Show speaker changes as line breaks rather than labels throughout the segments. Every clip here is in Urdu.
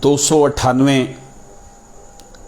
298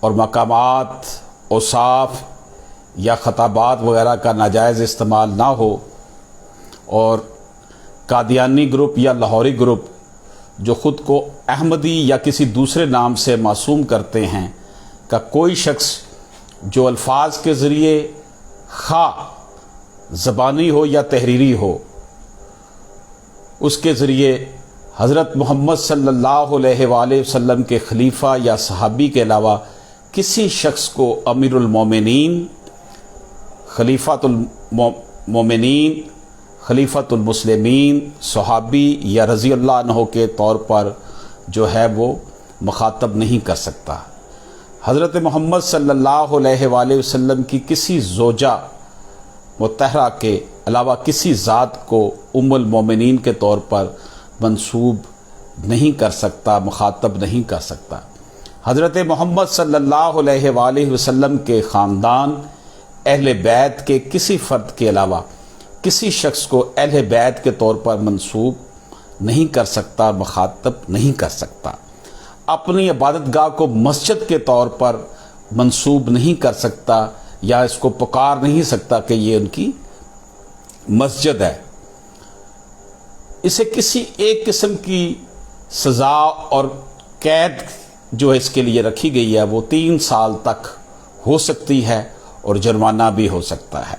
اور مقامات، اوصاف یا خطابات وغیرہ کا ناجائز استعمال نہ ہو، اور قادیانی گروپ یا لاہوری گروپ جو خود کو احمدی یا کسی دوسرے نام سے معصوم کرتے ہیں کا کوئی شخص جو الفاظ کے ذریعے خواہ زبانی ہو یا تحریری ہو، اس کے ذریعے حضرت محمد صلی اللہ علیہ وآلہ وسلم کے خلیفہ یا صحابی کے علاوہ کسی شخص کو امیر المومنین، خلیفۃ المومنین، خلیفۃ المسلمین، صحابی یا رضی اللہ عنہ کے طور پر جو ہے وہ مخاطب نہیں کر سکتا۔ حضرت محمد صلی اللہ علیہ وآلہ وسلم کی کسی زوجہ مطہرہ کے علاوہ کسی ذات کو ام المومنین کے طور پر منسوب نہیں کر سکتا، مخاطب نہیں کر سکتا۔ حضرت محمد صلی اللہ علیہ وآلہ وسلم کے خاندان، اہل بیت کے کسی فرد کے علاوہ کسی شخص کو اہل بیت کے طور پر منسوب نہیں کر سکتا، مخاطب نہیں کر سکتا۔ اپنی عبادت گاہ کو مسجد کے طور پر منسوب نہیں کر سکتا یا اس کو پکار نہیں سکتا کہ یہ ان کی مسجد ہے۔ اسے کسی ایک قسم کی سزا اور قید جو اس کے لیے رکھی گئی ہے وہ 3 سال تک ہو سکتی ہے اور جرمانہ بھی ہو سکتا ہے۔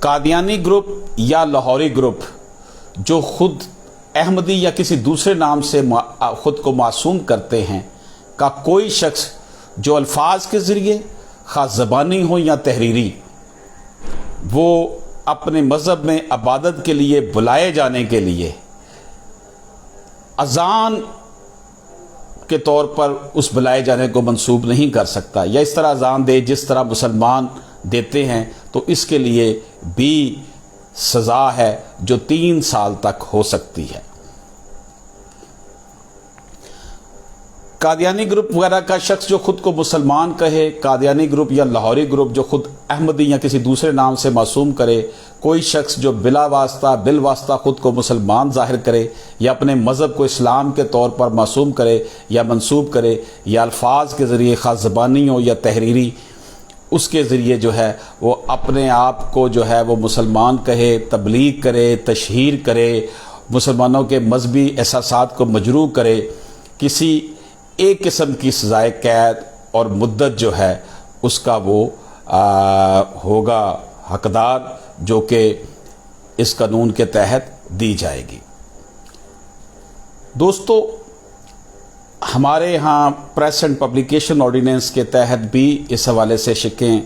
قادیانی گروپ یا لاہوری گروپ جو خود احمدی یا کسی دوسرے نام سے خود کو معصوم کرتے ہیں کا کوئی شخص جو الفاظ کے ذریعے خاص زبانی ہو یا تحریری، وہ اپنے مذہب میں عبادت کے لیے بلائے جانے کے لیے اذان کے طور پر اس بلائے جانے کو منسوب نہیں کر سکتا، یا اس طرح اذان دے جس طرح مسلمان دیتے ہیں، تو اس کے لیے بھی سزا ہے جو 3 سال تک ہو سکتی ہے۔ قادیانی گروپ وغیرہ کا شخص جو خود کو مسلمان کہے، قادیانی گروپ یا لاہوری گروپ جو خود احمدی یا کسی دوسرے نام سے معصوم کرے، کوئی شخص جو بلا واسطہ بالواسطہ خود کو مسلمان ظاہر کرے یا اپنے مذہب کو اسلام کے طور پر معصوم کرے یا منسوب کرے، یا الفاظ کے ذریعے خاص زبانی ہو یا تحریری، اس کے ذریعے جو ہے وہ اپنے آپ کو جو ہے وہ مسلمان کہے، تبلیغ کرے، تشہیر کرے، مسلمانوں کے مذہبی احساسات کو مجروح کرے، کسی ایک قسم کی سزائے قید اور مدت جو ہے اس کا وہ ہوگا حقدار، جو کہ اس قانون کے تحت دی جائے گی۔ دوستو، ہمارے ہاں پریس اینڈ پبلیکیشن آرڈیننس کے تحت بھی اس حوالے سے شکیں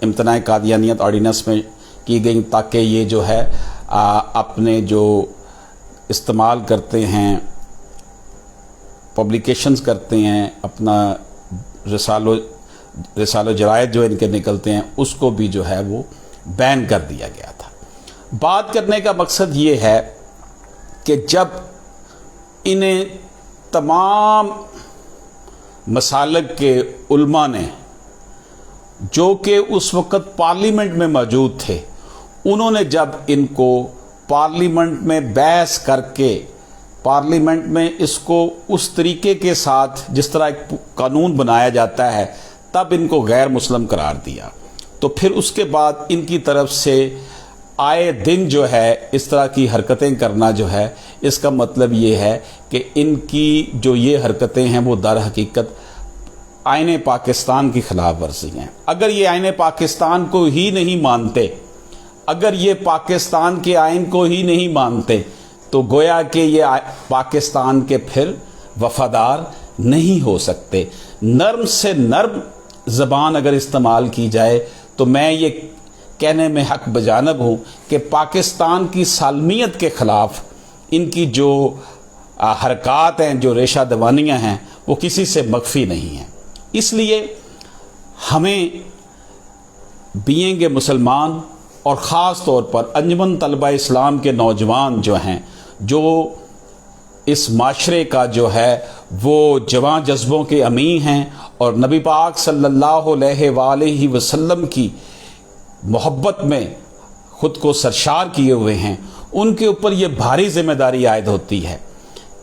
امتناع قادیانیت آرڈیننس میں کی گئیں، تاکہ یہ جو ہے اپنے جو استعمال کرتے ہیں، پبلیکیشنز کرتے ہیں، اپنا رسالہ جرائد جو ان کے نکلتے ہیں، اس کو بھی جو ہے وہ بین کر دیا گیا تھا۔ بات کرنے کا مقصد یہ ہے کہ جب انہیں تمام مسالک کے علماء نے جو کہ اس وقت پارلیمنٹ میں موجود تھے، انہوں نے جب ان کو پارلیمنٹ میں بحث کر کے پارلیمنٹ میں اس کو اس طریقے کے ساتھ جس طرح ایک قانون بنایا جاتا ہے، تب ان کو غیر مسلم قرار دیا، تو پھر اس کے بعد ان کی طرف سے آئے دن جو ہے اس طرح کی حرکتیں کرنا جو ہے، اس کا مطلب یہ ہے کہ ان کی جو یہ حرکتیں ہیں وہ در حقیقت آئین پاکستان کی خلاف ورزی ہیں۔ اگر یہ آئین پاکستان کو ہی نہیں مانتے، اگر یہ پاکستان کے آئین کو ہی نہیں مانتے، تو گویا کہ یہ پاکستان کے پھر وفادار نہیں ہو سکتے۔ نرم سے نرم زبان اگر استعمال کی جائے تو میں یہ کہنے میں حق بجانب ہوں کہ پاکستان کی سالمیت کے خلاف ان کی جو حرکات ہیں، جو ریشہ دوانیاں ہیں، وہ کسی سے مخفی نہیں ہیں۔ اس لیے ہمیں بینگ مسلمان اور خاص طور پر انجمن طلبہ اسلام کے نوجوان جو ہیں، جو اس معاشرے کا جو ہے وہ جواں جذبوں کے امی ہیں اور نبی پاک صلی اللہ علیہ وآلہ وسلم کی محبت میں خود کو سرشار کیے ہوئے ہیں، ان کے اوپر یہ بھاری ذمہ داری عائد ہوتی ہے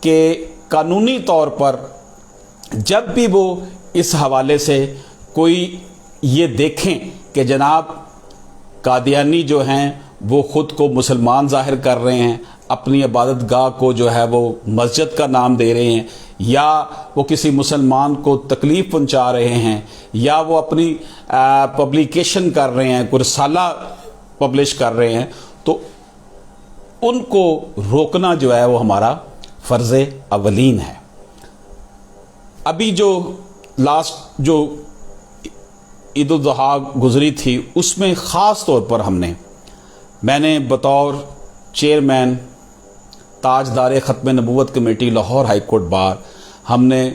کہ قانونی طور پر جب بھی وہ اس حوالے سے کوئی یہ دیکھیں کہ جناب قادیانی جو ہیں وہ خود کو مسلمان ظاہر کر رہے ہیں، اپنی عبادت گاہ کو جو ہے وہ مسجد کا نام دے رہے ہیں، یا وہ کسی مسلمان کو تکلیف پہنچا رہے ہیں، یا وہ اپنی پبلیکیشن کر رہے ہیں، کوئی رسالہ پبلش کر رہے ہیں، تو ان کو روکنا جو ہے وہ ہمارا فرض اولین ہے۔ ابھی جو لاسٹ جو عید الاضحیٰ گزری تھی، اس میں خاص طور پر میں نے بطور چیئرمین تاجدار ختم نبوت committee Lahore high court bar, ہم نے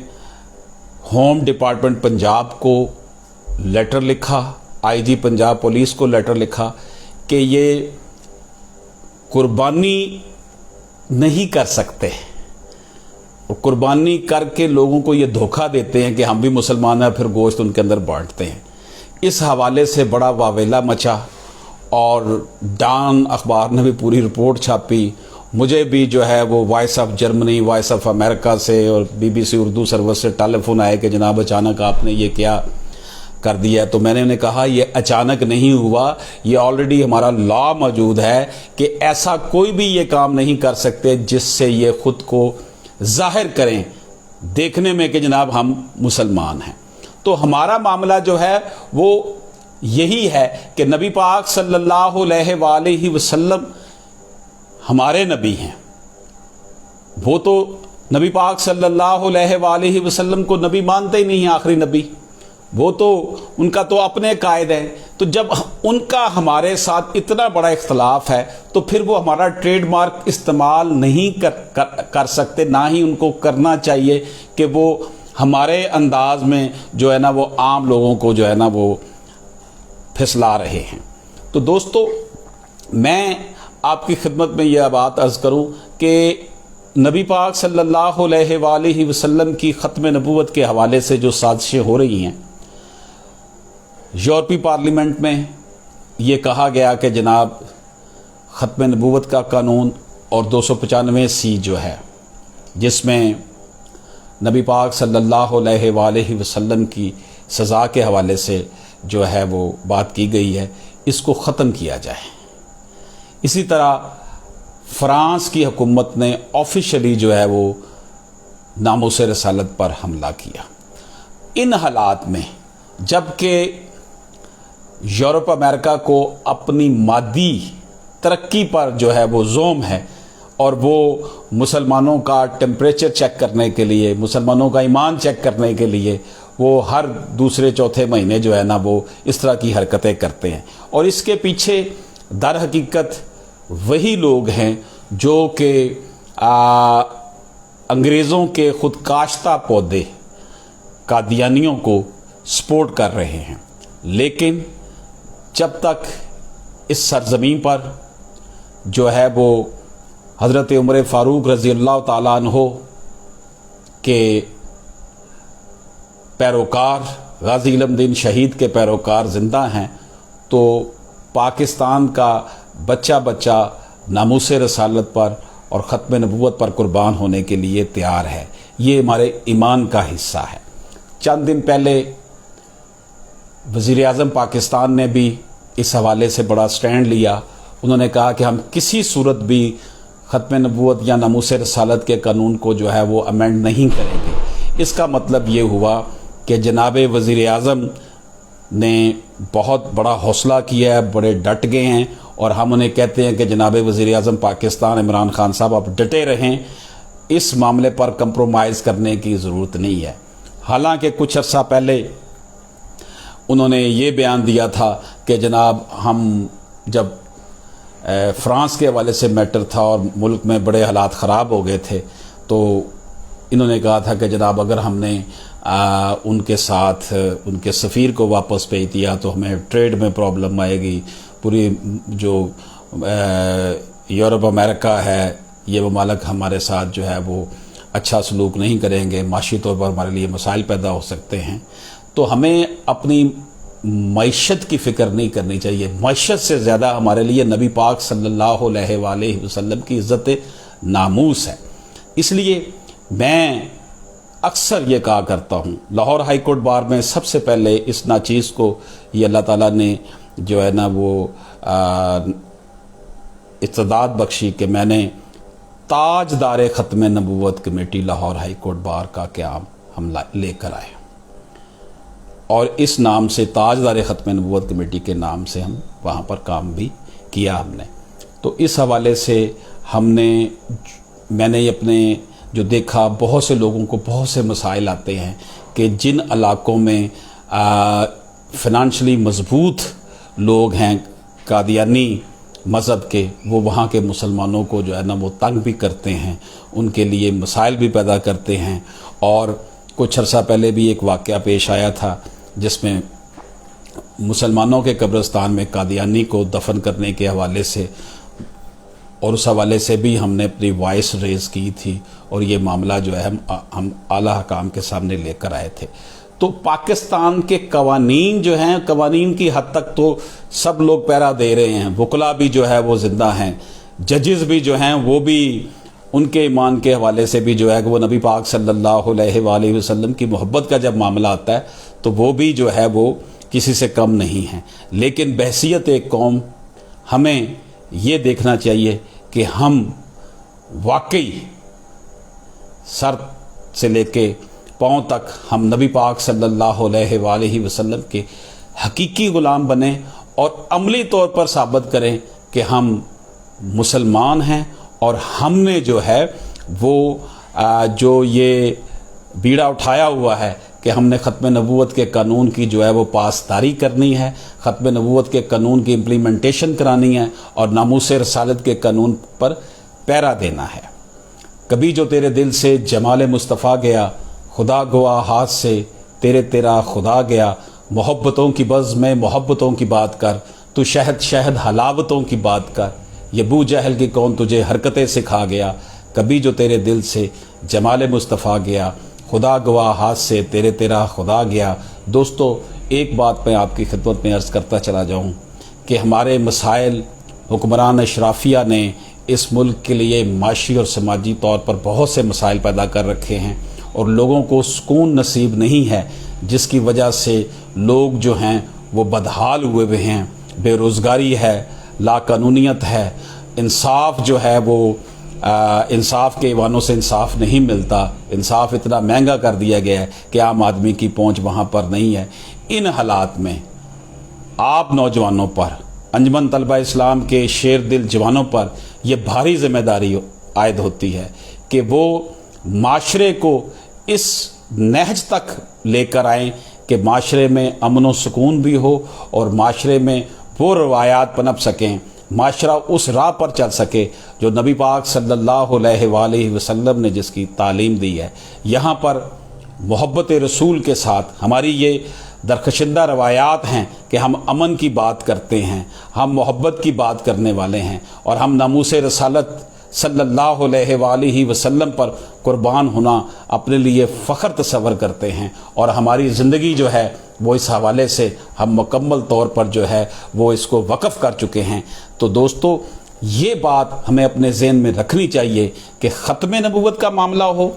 ہوم ڈپارٹمنٹ پنجاب کو لیٹر لکھا، آئی جی پنجاب پولیس کو لیٹر لکھا کہ یہ قربانی نہیں کر سکتے، اور قربانی کر کے لوگوں کو یہ دھوکہ دیتے ہیں کہ ہم بھی مسلمان ہیں، پھر گوشت ان کے اندر بانٹتے ہیں۔ اس حوالے سے بڑا واویلا مچا، اور ڈان اخبار نے بھی پوری رپورٹ چھاپی، مجھے بھی جو ہے وہ voice of Germany, voice of America سے اور BBC اردو سروس سے ٹیلی فون آئے کہ جناب اچانک آپ نے یہ کیا کر دیا۔ تو میں نے انہیں کہا یہ اچانک نہیں ہوا، یہ آلریڈی ہمارا لا موجود ہے کہ ایسا کوئی بھی یہ کام نہیں کر سکتے جس سے یہ خود کو ظاہر کریں دیکھنے میں کہ جناب ہم مسلمان ہیں۔ تو ہمارا معاملہ جو ہے وہ یہی ہے کہ نبی پاک صلی اللہ علیہ وآلہ وسلم ہمارے نبی ہیں، وہ تو نبی پاک صلی اللہ علیہ وآلہ وسلم کو نبی مانتے ہی نہیں ہیں، آخری نبی، وہ تو ان کا تو اپنے قائد ہے۔ تو جب ان کا ہمارے ساتھ اتنا بڑا اختلاف ہے تو پھر وہ ہمارا ٹریڈ مارک استعمال نہیں کر سکتے، نہ ہی ان کو کرنا چاہیے کہ وہ ہمارے انداز میں جو ہے نا وہ عام لوگوں کو جو ہے نا وہ پھسلا رہے ہیں۔ تو دوستو، میں آپ کی خدمت میں یہ بات عرض کروں کہ نبی پاک صلی اللہ علیہ وآلہ وسلم کی ختم نبوت کے حوالے سے جو سازشیں ہو رہی ہیں، یورپی پارلیمنٹ میں یہ کہا گیا کہ جناب ختم نبوت کا قانون اور 295C جو ہے، جس میں نبی پاک صلی اللہ علیہ وآلہ وسلم کی سزا کے حوالے سے جو ہے وہ بات کی گئی ہے، اس کو ختم کیا جائے۔ اسی طرح فرانس کی حکومت نے آفیشلی جو ہے وہ ناموس رسالت پر حملہ کیا۔ ان حالات میں جبکہ یورپ امریکہ کو اپنی مادی ترقی پر جو ہے وہ زوم ہے، اور وہ مسلمانوں کا ٹیمپریچر چیک کرنے کے لیے، مسلمانوں کا ایمان چیک کرنے کے لیے وہ ہر دوسرے چوتھے مہینے جو ہے نا وہ اس طرح کی حرکتیں کرتے ہیں، اور اس کے پیچھے در حقیقت وہی لوگ ہیں جو کہ انگریزوں کے خود کاشتہ پودے قادیانیوں کو سپورٹ کر رہے ہیں۔ لیکن جب تک اس سرزمین پر جو ہے وہ حضرت عمر فاروق رضی اللہ تعالیٰ عنہ کے پیروکار، غازی علم دین شہید کے پیروکار زندہ ہیں، تو پاکستان کا بچہ بچہ ناموس رسالت پر اور ختم نبوت پر قربان ہونے کے لیے تیار ہے۔ یہ ہمارے ایمان کا حصہ ہے۔ چند دن پہلے وزیر اعظم پاکستان نے بھی اس حوالے سے بڑا سٹینڈ لیا۔ انہوں نے کہا کہ ہم کسی صورت بھی ختم نبوت یا ناموس رسالت کے قانون کو جو ہے وہ امینڈ نہیں کریں گے۔ اس کا مطلب یہ ہوا کہ جناب وزیر اعظم نے بہت بڑا حوصلہ کیا ہے، بڑے ڈٹ گئے ہیں، اور ہم انہیں کہتے ہیں کہ جناب وزیر اعظم پاکستان عمران خان صاحب آپ ڈٹے رہیں، اس معاملے پر کمپرومائز کرنے کی ضرورت نہیں ہے۔ حالانکہ کچھ عرصہ پہلے انہوں نے یہ بیان دیا تھا کہ جناب ہم جب فرانس کے حوالے سے میٹر تھا اور ملک میں بڑے حالات خراب ہو گئے تھے، تو انہوں نے کہا تھا کہ جناب اگر ہم نے ان کے ساتھ ان کے سفیر کو واپس بھیج دیا تو ہمیں ٹریڈ میں پرابلم آئے گی، پوری جو یورپ امریکہ ہے یہ ممالک ہمارے ساتھ جو ہے وہ اچھا سلوک نہیں کریں گے، معاشی طور پر ہمارے لیے مسائل پیدا ہو سکتے ہیں۔ تو ہمیں اپنی معیشت کی فکر نہیں کرنی چاہیے، معیشت سے زیادہ ہمارے لیے نبی پاک صلی اللہ علیہ وآلہ وسلم کی عزت ناموس ہے۔ اس لیے میں اکثر یہ کہا کرتا ہوں، لاہور ہائی کورٹ بار میں سب سے پہلے اس ناچیز کو یہ اللہ تعالیٰ نے جو ہے نا وہ استعداد بخشی کہ میں نے تاجدار ختم نبوت committee Lahore high court bar کا قیام ہم لے کر آئے، اور اس نام سے تاجدار ختم نبوت کمیٹی کے نام سے ہم وہاں پر کام بھی کیا ہم نے۔ تو اس حوالے سے میں نے اپنے جو دیکھا، بہت سے لوگوں کو بہت سے مسائل آتے ہیں کہ جن علاقوں میں فنانشلی مضبوط لوگ ہیں قادیانی مذہب کے، وہ وہاں کے مسلمانوں کو جو ہے نا وہ تنگ بھی کرتے ہیں، ان کے لیے مسائل بھی پیدا کرتے ہیں۔ اور کچھ عرصہ پہلے بھی ایک واقعہ پیش آیا تھا جس میں مسلمانوں کے قبرستان میں قادیانی کو دفن کرنے کے حوالے سے، اور اس حوالے سے بھی ہم نے اپنی وائس ریز کی تھی، اور یہ معاملہ جو ہے ہم اعلیٰ حکام کے سامنے لے کر آئے تھے۔ تو پاکستان کے قوانین جو ہیں، قوانین کی حد تک تو سب لوگ پیرا دے رہے ہیں، وکلاء بھی جو ہے وہ زندہ ہیں، ججز بھی جو ہیں وہ بھی ان کے ایمان کے حوالے سے بھی جو ہے کہ وہ نبی پاک صلی اللہ علیہ وآلہ وسلم کی محبت کا جب معاملہ آتا ہے تو وہ بھی جو ہے وہ کسی سے کم نہیں ہیں۔ لیکن بحیثیت ایک قوم ہمیں یہ دیکھنا چاہیے کہ ہم واقعی سر سے لے کے پاؤں تک ہم نبی پاک صلی اللہ علیہ وآلہ وسلم کے حقیقی غلام بنیں، اور عملی طور پر ثابت کریں کہ ہم مسلمان ہیں، اور ہم نے جو ہے وہ جو یہ بیڑا اٹھایا ہوا ہے کہ ہم نے ختم نبوت کے قانون کی جو ہے وہ پاسداری کرنی ہے، ختم نبوت کے قانون کی امپلیمنٹیشن کرانی ہے، اور ناموس رسالت کے قانون پر پیرا دینا ہے۔ کبھی جو تیرے دل سے جمال مصطفیٰ گیا، خدا گواہ ہاتھ سے تیرا خدا گیا، محبتوں کی بز میں محبتوں کی بات کر، تو شہد حلاوتوں کی بات کر، یہ بو جہل کی کون تجھے حرکتیں سکھا گیا، کبھی جو تیرے دل سے جمال مصطفیٰ گیا، خدا گواہ ہاتھ سے تیرا خدا گیا۔ دوستو، ایک بات میں آپ کی خدمت میں عرض کرتا چلا جاؤں کہ ہمارے مسائل حکمران اشرافیہ نے اس ملک کے لیے معاشی اور سماجی طور پر بہت سے مسائل پیدا کر رکھے ہیں، اور لوگوں کو سکون نصیب نہیں ہے، جس کی وجہ سے لوگ جو ہیں وہ بدحال ہوئے ہیں، بے روزگاری ہے، لا قانونیت ہے، انصاف جو ہے وہ انصاف کے ایوانوں سے انصاف نہیں ملتا، انصاف اتنا مہنگا کر دیا گیا ہے کہ عام آدمی کی پہنچ وہاں پر نہیں ہے۔ ان حالات میں آپ نوجوانوں پر، انجمن طلبہ اسلام کے شیر دل جوانوں پر یہ بھاری ذمہ داری عائد ہوتی ہے کہ وہ معاشرے کو اس نہج تک لے کر آئیں کہ معاشرے میں امن و سکون بھی ہو، اور معاشرے میں وہ روایات پنپ سکیں، معاشرہ اس راہ پر چل سکے جو نبی پاک صلی اللہ علیہ وآلہ وسلم نے جس کی تعلیم دی ہے۔ یہاں پر محبت رسول کے ساتھ ہماری یہ درخشندہ روایات ہیں کہ ہم امن کی بات کرتے ہیں، ہم محبت کی بات کرنے والے ہیں، اور ہم ناموس رسالت صلی اللہ علیہ وآلہ وسلم پر قربان ہونا اپنے لیے فخر تصور کرتے ہیں، اور ہماری زندگی جو ہے وہ اس حوالے سے ہم مکمل طور پر جو ہے وہ اس کو وقف کر چکے ہیں۔ تو دوستو، یہ بات ہمیں اپنے ذہن میں رکھنی چاہیے کہ ختم نبوت کا معاملہ ہو،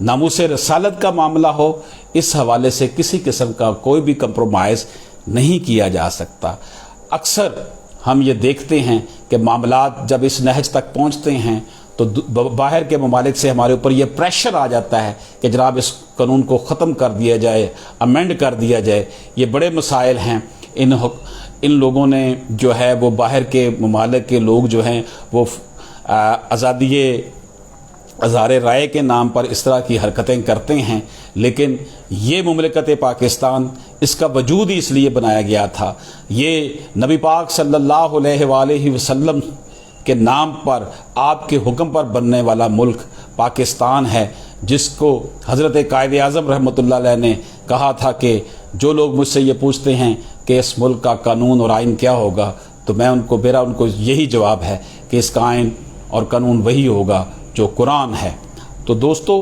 ناموس رسالت کا معاملہ ہو، اس حوالے سے کسی قسم کا کوئی بھی کمپرومائز نہیں کیا جا سکتا۔ اکثر ہم یہ دیکھتے ہیں کہ معاملات جب اس نہج تک پہنچتے ہیں تو باہر کے ممالک سے ہمارے اوپر یہ پریشر آ جاتا ہے کہ جناب اس قانون کو ختم کر دیا جائے، امینڈ کر دیا جائے۔ یہ بڑے مسائل ہیں، ان لوگوں نے جو ہے وہ باہر کے ممالک کے لوگ جو ہیں وہ آزادی اظہار رائے کے نام پر اس طرح کی حرکتیں کرتے ہیں، لیکن یہ مملکت پاکستان، اس کا وجود ہی اس لیے بنایا گیا تھا۔ یہ نبی پاک صلی اللہ علیہ وآلہ وسلم کے نام پر، آپ کے حکم پر بننے والا ملک پاکستان ہے، جس کو حضرت قائد اعظم رحمۃ اللہ علیہ نے کہا تھا کہ جو لوگ مجھ سے یہ پوچھتے ہیں کہ اس ملک کا قانون اور آئین کیا ہوگا، تو میرا ان کو یہی جواب ہے کہ اس کا آئین اور قانون وہی ہوگا جو قرآن ہے۔ تو دوستو،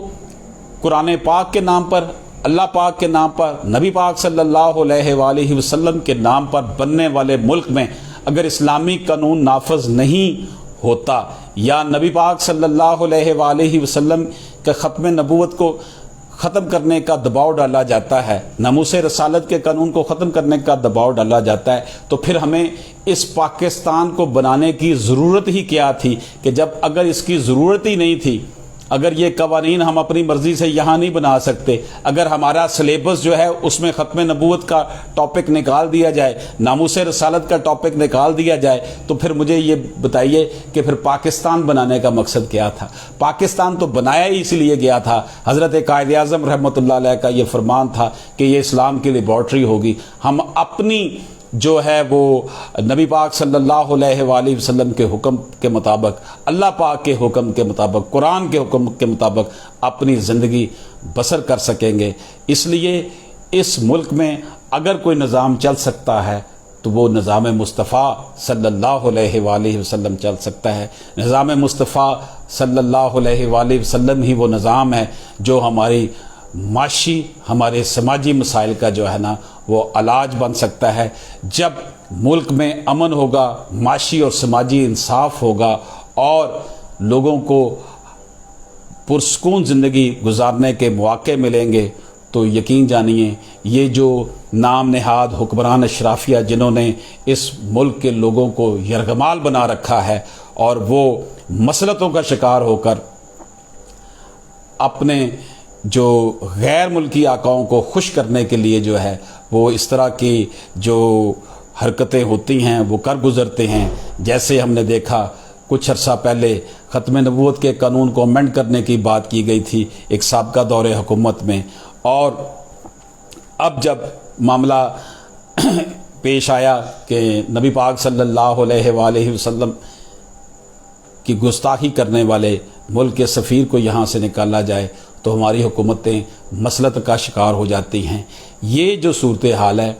قرآن پاک کے نام پر، اللہ پاک کے نام پر، نبی پاک صلی اللہ علیہ وآلہ وسلم کے نام پر بننے والے ملک میں اگر اسلامی قانون نافذ نہیں ہوتا، یا نبی پاک صلی اللہ علیہ وآلہ وسلم کے ختم نبوت کو ختم کرنے کا دباؤ ڈالا جاتا ہے، ناموس رسالت کے قانون کو ختم کرنے کا دباؤ ڈالا جاتا ہے، تو پھر ہمیں اس پاکستان کو بنانے کی ضرورت ہی کیا تھی؟ کہ جب اگر اس کی ضرورت ہی نہیں تھی، اگر یہ قوانین ہم اپنی مرضی سے یہاں نہیں بنا سکتے، اگر ہمارا سلیبس جو ہے اس میں ختم نبوت کا ٹاپک نکال دیا جائے، ناموس رسالت کا ٹاپک نکال دیا جائے، تو پھر مجھے یہ بتائیے کہ پھر پاکستان بنانے کا مقصد کیا تھا؟ پاکستان تو بنایا ہی اس لیے گیا تھا، حضرت قائد اعظم رحمۃ اللہ علیہ کا یہ فرمان تھا کہ یہ اسلام کی لیبارٹری ہوگی۔ ہم اپنی جو ہے وہ نبی پاک صلی اللہ علیہ وآلہ وسلم کے حکم کے مطابق، اللہ پاک کے حکم کے مطابق، قرآن کے حکم کے مطابق اپنی زندگی بسر کر سکیں گے۔ اس لیے اس ملک میں اگر کوئی نظام چل سکتا ہے تو وہ نظام مصطفیٰ صلی اللہ علیہ وآلہ وسلم چل سکتا ہے۔ نظام مصطفیٰ صلی اللہ علیہ وآلہ وسلم ہی وہ نظام ہے جو ہماری معاشی، ہمارے سماجی مسائل کا جو ہے نا وہ علاج بن سکتا ہے۔ جب ملک میں امن ہوگا، معاشی اور سماجی انصاف ہوگا اور لوگوں کو پرسکون زندگی گزارنے کے مواقع ملیں گے، تو یقین جانیے یہ جو نام نہاد حکمران اشرافیہ جنہوں نے اس ملک کے لوگوں کو یرغمال بنا رکھا ہے اور وہ مسلطوں کا شکار ہو کر اپنے جو غیر ملکی آقاؤں کو خوش کرنے کے لیے جو ہے وہ اس طرح کی جو حرکتیں ہوتی ہیں وہ کر گزرتے ہیں۔ جیسے ہم نے دیکھا کچھ عرصہ پہلے ختم نبوت کے قانون کو امینڈ کرنے کی بات کی گئی تھی ایک سابقہ دور حکومت میں، اور اب جب معاملہ پیش آیا کہ نبی پاک صلی اللہ علیہ وآلہ وسلم کی گستاخی کرنے والے ملک کے سفیر کو یہاں سے نکالا جائے تو ہماری حکومتیں مسلط کا شکار ہو جاتی ہیں۔ یہ جو صورتحال ہے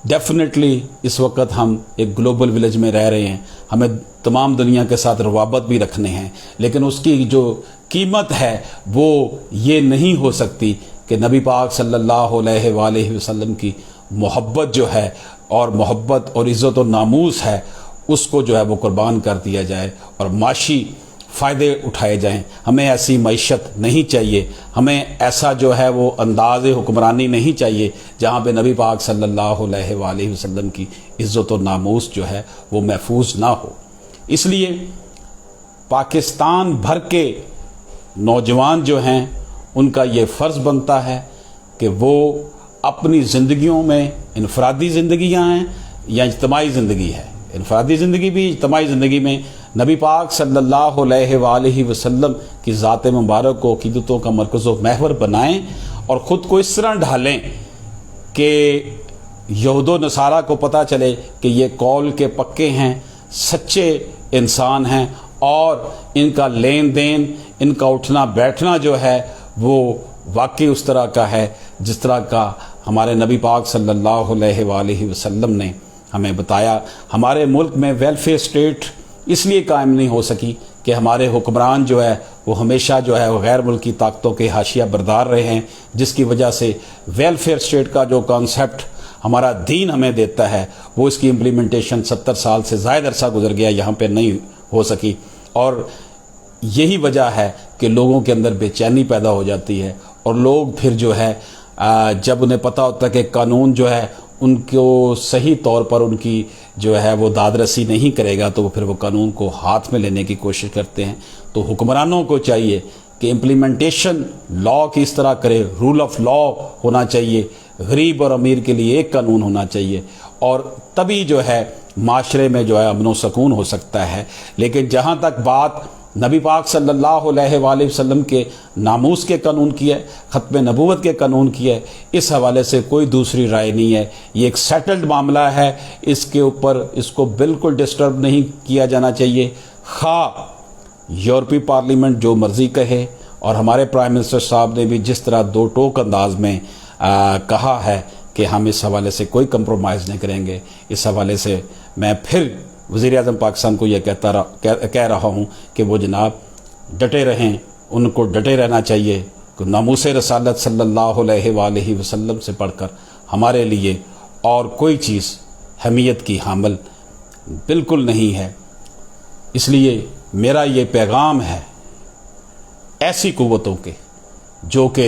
ڈیفینیٹلی اس وقت ہم ایک گلوبل ولیج میں رہ رہے ہیں، ہمیں تمام دنیا کے ساتھ روابط بھی رکھنے ہیں، لیکن اس کی جو قیمت ہے وہ یہ نہیں ہو سکتی کہ نبی پاک صلی اللہ علیہ وآلہ وسلم کی محبت جو ہے اور محبت اور عزت و ناموس ہے اس کو جو ہے وہ قربان کر دیا جائے اور معاشی فائدے اٹھائے جائیں۔ ہمیں ایسی معیشت نہیں چاہیے، ہمیں ایسا جو ہے وہ انداز حکمرانی نہیں چاہیے جہاں پہ نبی پاک صلی اللہ علیہ وآلہ وسلم کی عزت و ناموس جو ہے وہ محفوظ نہ ہو۔ اس لیے پاکستان بھر کے نوجوان جو ہیں ان کا یہ فرض بنتا ہے کہ وہ اپنی زندگیوں میں انفرادی زندگیاں ہیں یا اجتماعی زندگی ہے، انفرادی زندگی بھی اجتماعی زندگی میں نبی پاک صلی اللہ علیہ وآلہ وسلم کی ذات مبارک کو عقیدتوں کا مرکز و محور بنائیں اور خود کو اس طرح ڈھالیں کہ یہود و نصارہ کو پتہ چلے کہ یہ قول کے پکے ہیں، سچے انسان ہیں اور ان کا لین دین، ان کا اٹھنا بیٹھنا جو ہے وہ واقعی اس طرح کا ہے جس طرح کا ہمارے نبی پاک صلی اللہ علیہ وآلہ وسلم نے ہمیں بتایا۔ ہمارے ملک میں ویلفیئر اسٹیٹ اس لیے قائم نہیں ہو سکی کہ ہمارے حکمران جو ہے وہ ہمیشہ جو ہے وہ غیر ملکی طاقتوں کے حاشیہ بردار رہے ہیں، جس کی وجہ سے ویلفیئر اسٹیٹ کا جو کانسیپٹ ہمارا دین ہمیں دیتا ہے وہ اس کی امپلیمنٹیشن 70 سال سے زائد عرصہ گزر گیا، یہاں پہ نہیں ہو سکی، اور یہی وجہ ہے کہ لوگوں کے اندر بے چینی پیدا ہو جاتی ہے اور لوگ پھر جو ہے جب انہیں پتہ ہوتا ہے کہ قانون جو ہے ان کو صحیح طور پر ان کی جو ہے وہ داد رسی نہیں کرے گا تو وہ پھر وہ قانون کو ہاتھ میں لینے کی کوشش کرتے ہیں۔ تو حکمرانوں کو چاہیے کہ امپلیمنٹیشن لا کی اس طرح کرے، رول آف لا ہونا چاہیے، غریب اور امیر کے لیے ایک قانون ہونا چاہیے، اور تبھی جو ہے معاشرے میں جو ہے امن و سکون ہو سکتا ہے۔ لیکن جہاں تک بات نبی پاک صلی اللہ علیہ وآلہ وسلم کے ناموس کے قانون کی ہے، ختم نبوت کے قانون کی ہے، اس حوالے سے کوئی دوسری رائے نہیں ہے۔ یہ ایک سیٹلڈ معاملہ ہے، اس کے اوپر اس کو بالکل ڈسٹرب نہیں کیا جانا چاہیے، خواہ یورپی پارلیمنٹ جو مرضی کہے، اور ہمارے پرائم منسٹر صاحب نے بھی جس طرح دو ٹوک انداز میں کہا ہے کہ ہم اس حوالے سے کوئی کمپرومائز نہیں کریں گے۔ اس حوالے سے میں پھر وزیر اعظم پاکستان کو یہ کہہ رہا ہوں کہ وہ جناب ڈٹے رہیں، ان کو ڈٹے رہنا چاہیے کہ ناموس رسالت صلی اللہ علیہ وآلہ وسلم سے پڑھ کر ہمارے لیے اور کوئی چیز اہمیت کی حامل بالکل نہیں ہے۔ اس لیے میرا یہ پیغام ہے ایسی قوتوں کے جو کہ